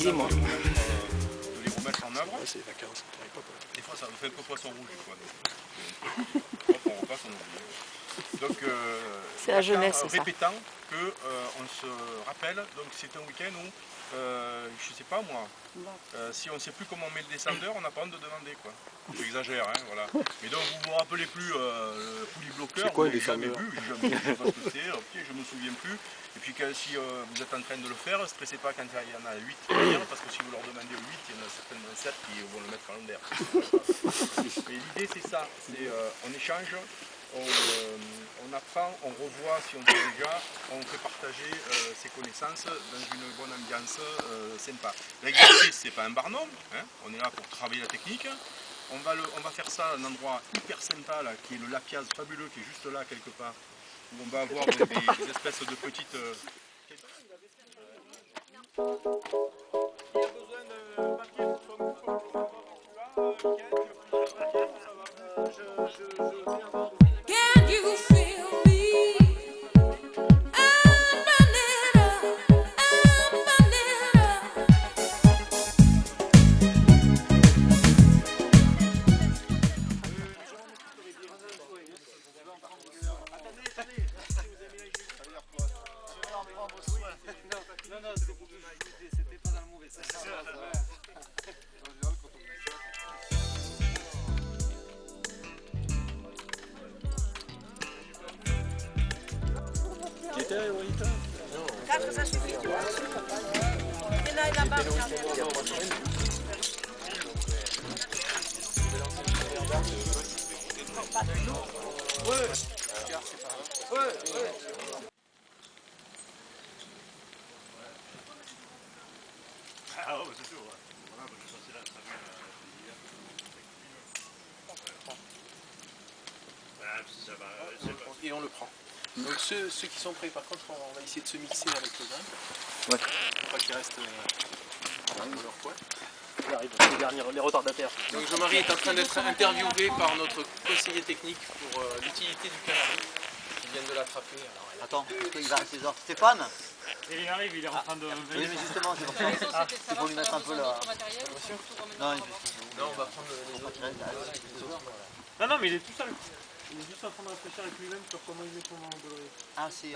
Easy, moi. De les remettre en œuvre. Ouais, c'est les vacances. Des fois, ça nous fait un peu poisson rouge, quoi. Hop, on repasse, on oublie. Donc, c'est la jeunesse, ça. Répétant qu'on se rappelle, donc c'est un week-end où, je sais pas moi, si on ne sait plus comment on met le descendeur, on n'a pas honte de demander, quoi. J'exagère, hein, voilà. Mais donc vous vous rappelez plus le poulie bloqueur, quoi, vous l'avez jamais descendeur? vu, je ne sais pas ce que c'est, ok, je ne me souviens plus. Et puis si vous êtes en train de le faire, ne stressez pas quand il y en a 8 derrière, parce que si vous leur demandez 8, il y en a certainement 7 qui vont le mettre en l'air. Mais l'idée c'est ça, c'est on échange, on apprend, on revoit si on peut déjà, on fait partager ses connaissances dans une bonne ambiance sympa. L'exercice c'est pas un barnum, hein, on est là pour travailler la technique. On va faire ça à un endroit hyper sympa là, qui est le Lapiaz fabuleux, qui est juste là quelque part, où on va avoir donc, des espèces de petites... Il y a besoin de papier pour son Can you feel me? I'm running up, I'm running up. Non, c'était pas dans le mauvais sens. Qui était, Walita? 4, ça suffit. Il y en a là-bas. Ah ouais, c'est sûr, ouais. Voilà, je suis là, très bien. Et on le prend. Donc ceux qui sont prêts, par contre, on va essayer de se mixer avec le grain. Ouais. Pour pas qu'ils restent dans leur coin. Il arrive, les retardataires. Donc Jean-Marie est en train d'être interviewé par notre conseiller technique pour l'utilité du canari. Qui vient de l'attraper. Attends, il va rester genre Stéphane. Il arrive, il est en train de... Oui, mais justement, c'est pour ça. C'est pour lui mettre un peu là. Non, Non, on va prendre les autres. Non, mais il est tout seul. Il est juste en train de réfléchir avec lui-même sur comment il met son engrais. Ah, c'est.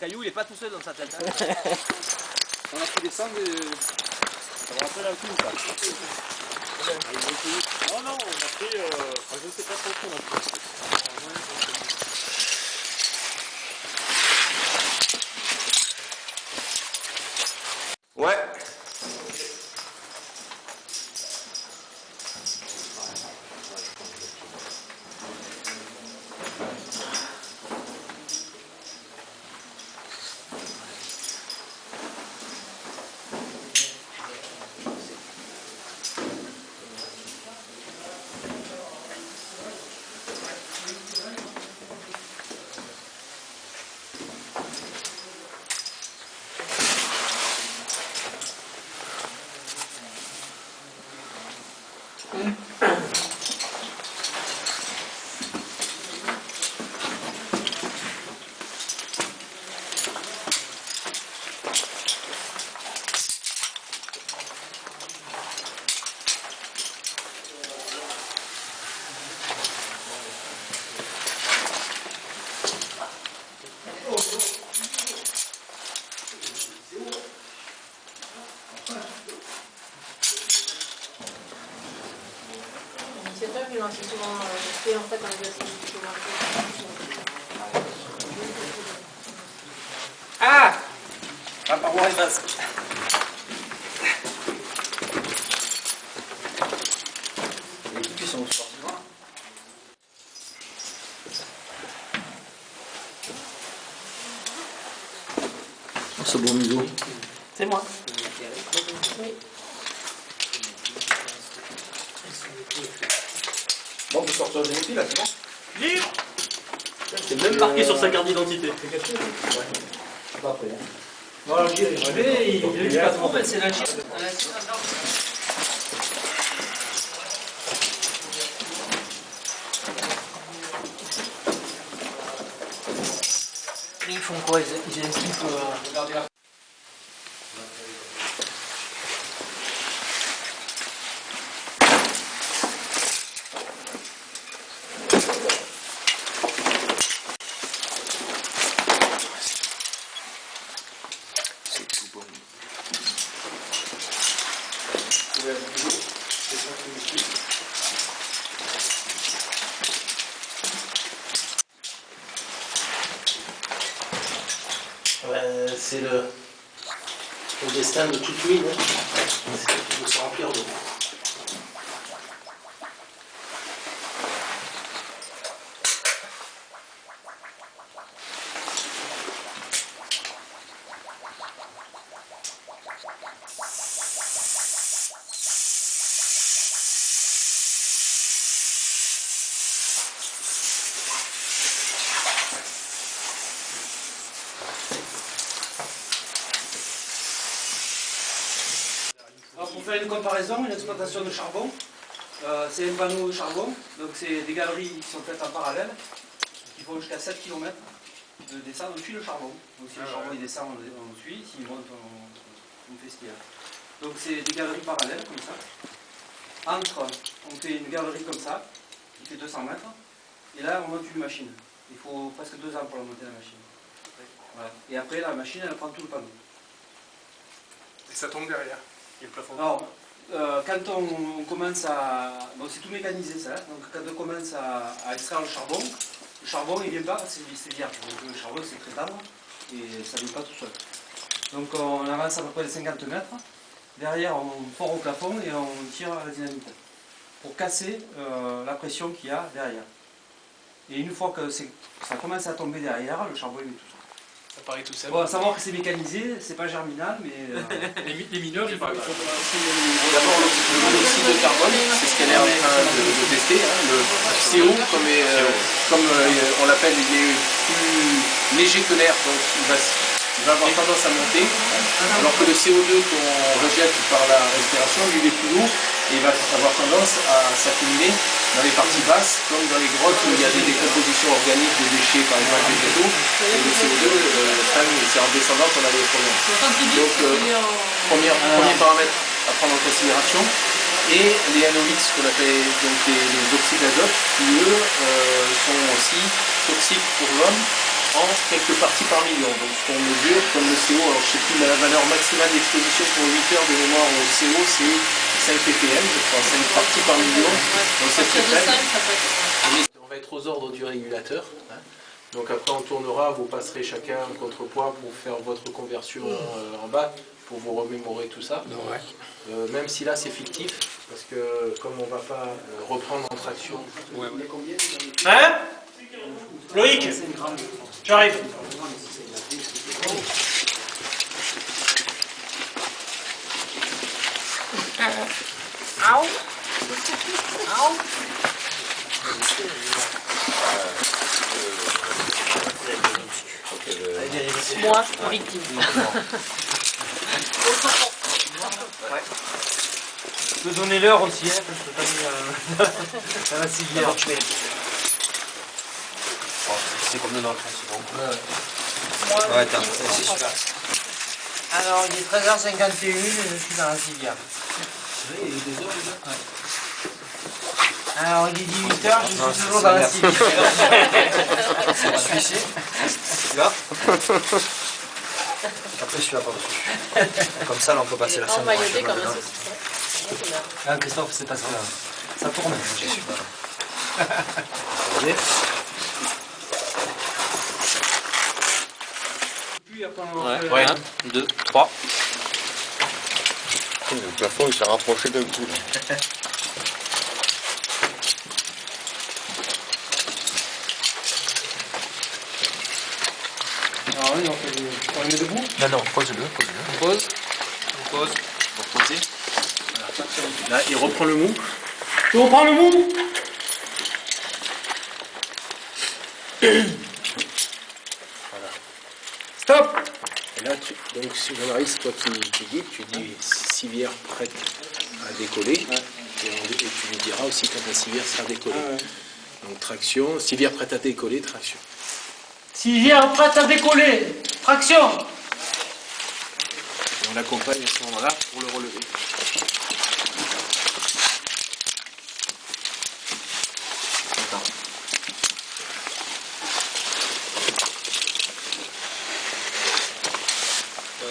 Caillou, il est pas tout seul dans sa tête. On a pris des sangs de. Ça va rappeler la coupe, ça. Non, on a pris... je sais pas trop ce qu'on a pris. Ouais. C'est toi qui lances souvent fait en fait un exercice. Ah! La paroi est basse. Les cuisses sont sorties loin. Ce beau museau. C'est moi. Bon, vous sortez aujourd'hui aussi là, c'est bon? Libre! C'est même marqué sur sa carte d'identité. C'est pas après. Voilà, il est pas trop belle, c'est la gire. Ils font quoi? Ils inscrivent C'est le destin de toute mine, c'est de se remplir d'eau. Alors pour faire une comparaison, une exploitation de charbon, c'est un panneau de charbon, donc c'est des galeries qui sont faites en parallèle, qui font jusqu'à 7 km de descente, on suit le charbon. Donc si le charbon il descend, on le suit, s'il monte, on fait ce qu'il y a. Donc c'est des galeries parallèles comme ça. Entre, on fait une galerie comme ça, qui fait 200 mètres, et là on monte une machine. Il faut presque 2 ans pour la monter la machine. Voilà. Et après la machine elle prend tout le panneau. Et ça tombe derrière. Et le plafond. Alors, quand on commence à... Bon, c'est tout mécanisé ça, donc quand on commence à extraire le charbon il ne vient pas parce que c'est vierge. Donc le charbon c'est très tendre et ça ne vient pas tout seul. Donc on avance à peu près de 50 mètres. Derrière on fore au plafond et on tire à la dynamite pour casser la pression qu'il y a derrière. Et une fois que ça commence à tomber derrière, le charbon il est tout seul. Ça paraît tout simple. Bon, à savoir que c'est mécanisé, c'est pas germinal, mais... Les mineurs, ils parlent. D'abord, le monoxyde de carbone, c'est ce qu'elle est en train de tester. Hein. Le CO, comme on l'appelle, il est plus léger que l'air, donc il va avoir tendance à monter. Alors que le CO2 qu'on rejette par la respiration, lui, il est plus lourd et il va avoir tendance à s'accumuler dans les parties basses, comme dans les grottes où il y a des décompositions organiques de déchets, par exemple végétaux, et le CO2 c'est en descendant qu'on a des problèmes. Donc, premier paramètre à prendre en considération, et les NOx, ce qu'on appelle donc les oxydes d'azote, qui eux sont aussi toxiques pour l'homme en quelques parties par million. Donc ce qu'on mesure comme le CO, alors je ne sais plus la valeur maximale d'exposition pour 8 heures de mémoire au CO, c'est 5 ppm, je crois, 5 parties par million. Donc c'est très faible. On va être aux ordres du régulateur. Hein. Donc après on tournera, vous passerez chacun un contrepoids pour faire votre conversion en bas, pour vous remémorer tout ça. Même si là c'est fictif, parce que comme on ne va pas reprendre en traction. Hein Loïc, j'arrive. Moi, victime. Je peux donner l'heure aussi, hein, parce que ça va si bien. C'est comme dans le train, c'est bon. Moi, Ouais, attends, c'est super. Alors, il est 13h51 et je suis dans la civière. Il y a eu des heures déjà. Alors, il est 18h, je suis toujours dans la civière. Celui-ci, celui-là. Après celui-là par-dessus. Comme ça, là, on peut passer la scène. Emmailloté comme un saucisson. Ah, Christophe, c'est pas ça. Ça tourne. J'ai su pas. Puis après, Ouais, 1, 2, 3. Le plafond il s'est rapproché d'un coup. Alors oui, on le met debout. Non, pose-le. On pose. Pour poser. Voilà. Là, il reprend le mou. Tu reprends le mou. Voilà. Stop. Et là, donc Jean-Marie, c'est toi qui dis, tu dis civière prête à décoller, et tu lui diras aussi quand la civière sera décollée. Donc traction, civière prête à décoller, traction. Civière prête à décoller. Traction. Et on l'accompagne à ce moment-là pour le relever.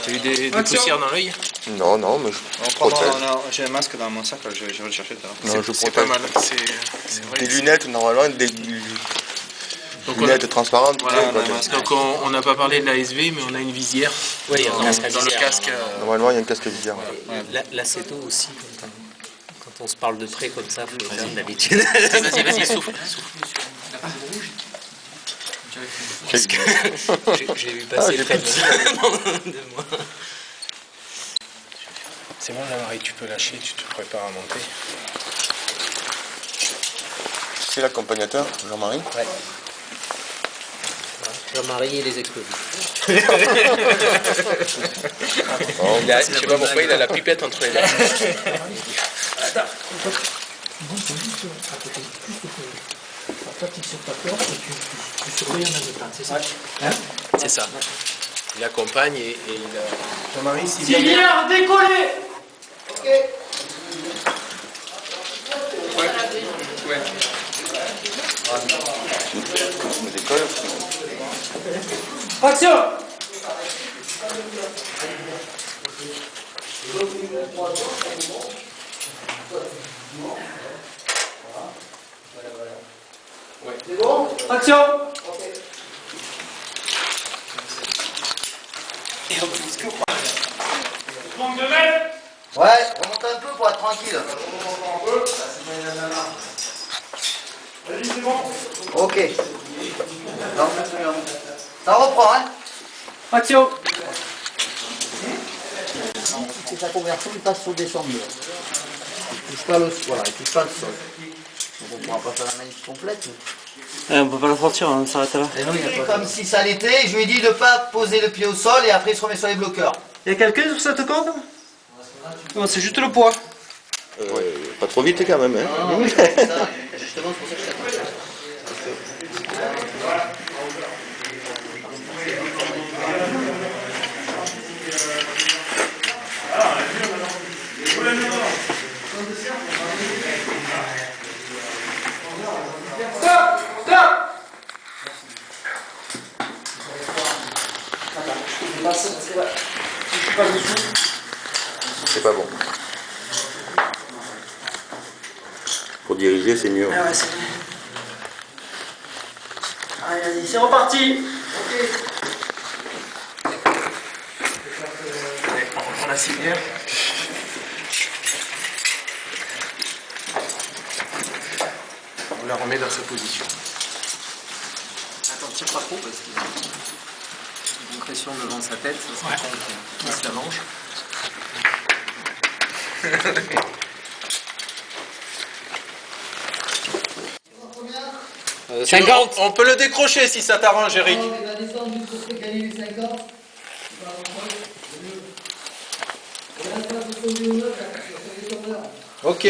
Tu as eu des poussières dans l'œil? Non, mais je protège. J'ai un masque dans mon sac, je vais le chercher tout à l'heure. Non, je C'est pas protège. mal, c'est vrai. Des lunettes, normalement, Donc Lunettes transparentes. voilà, quoi, on a un masque. Donc on n'a pas parlé de l'ASV, mais on a une visière. Oui, il y a un casque à Dans le visière. casque. Normalement, il y a une casque visière. L'acéto aussi, quand on se parle de près comme ça, faut le faire d'habitude. Vas-y, souffle. Parce que j'ai vu passer près de moi. C'est bon, Jean-Marie, tu peux lâcher, tu te prépares à monter. C'est l'accompagnateur, Jean-Marie. Ouais. Jean-Marie et les explosifs. Je sais pas pourquoi il a la pipette entre les lèvres. C'est ça. Il accompagne et il... Jean-Marie, s'il vient... Civière, décoller. Ouais. On décolle. Action. Action. Manque de mètres. Ouais, remonte un peu pour être tranquille. Vas-y, c'est bon. Ok. Non, ça reprend, hein. Action. C'est sa conversion, il passe sur des chambres. Il touche pas le sol. Voilà, il touche pas le sol. Donc on pourra pas faire la manip complète. On peut pas la sortir, on s'arrête là. Comme si ça l'était, je lui ai dit de pas poser le pied au sol et après il se remet sur les bloqueurs. Il y a quelqu'un sur cette corde? Non, c'est juste le poids. Pas trop vite quand même. Hein. Non, non, ça, justement, c'est pour ça que je t'attends. C'est pas bon. Pour diriger, c'est mieux. Ah ouais, c'est... Allez, vas-y, c'est reparti. On reprend la civière. On la remet dans sa position. Attends, tire pas trop parce qu'il y a une pression devant sa tête, ça serait con qu'il se la mange. Euh, 50. On peut le décrocher si ça t'arrange, Eric. Il va descendre jusqu'au gagner les 50. Ok.